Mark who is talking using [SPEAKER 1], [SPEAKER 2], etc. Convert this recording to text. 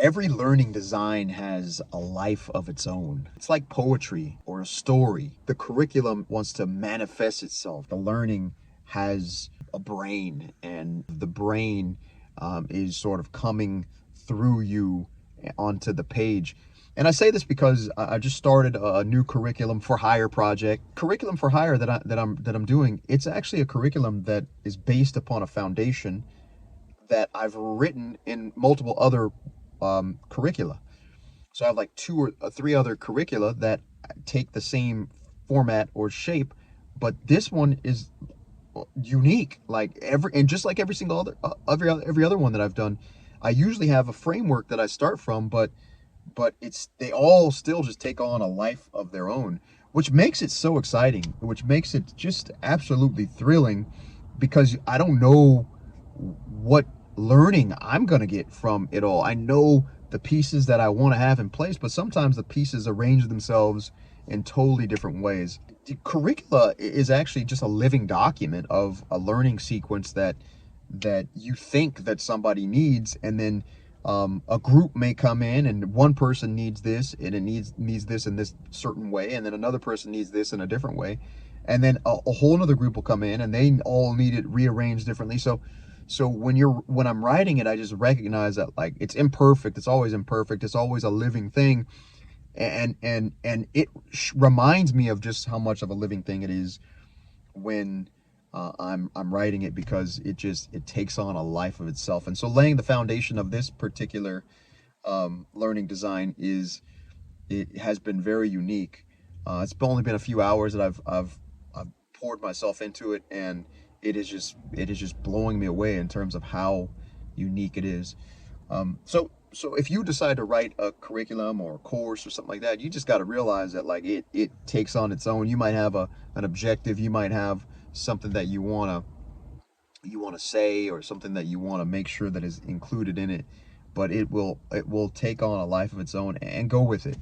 [SPEAKER 1] Every learning design has a life of its own. It's like poetry or a story. The curriculum wants to manifest itself. The learning has a brain, and the brain is sort of coming through you onto the page. And I say this because I just started a new curriculum for hire project. Curriculum for hire that I'm doing. It's actually a curriculum that is based upon a foundation that I've written in multiple other curricula. So I have like two or three other curricula that take the same format or shape, but this one is unique. Like just like every single other every other one that I've done, I usually have a framework that I start from, but it's they all still just take on a life of their own, which makes it so exciting, which makes it just absolutely thrilling, because I don't know what learning I'm going to get from it all. I know the pieces that I want to have in place, but sometimes the pieces arrange themselves in totally different ways. The curricula is actually just a living document of a learning sequence that you think that somebody needs, and then a group may come in and one person needs this and it needs this in this certain way, and then another person needs this in a different way, and then a whole other group will come in and they all need it rearranged differently. So when I'm writing it, I just recognize that, like, it's imperfect, it's always imperfect, it's always a living thing, and it reminds me of just how much of a living thing it is when I'm writing it, because it takes on a life of itself. And so laying the foundation of this particular learning design is it has been very unique. It's only been a few hours that I've poured myself into it, and it is just blowing me away in terms of how unique it is. So if you decide to write a curriculum or a course or something like that, you just got to realize that, like, it takes on its own. You might have an objective, you might have something that you want to say, or something that you want to make sure that is included in it, but it will take on a life of its own, and go with it.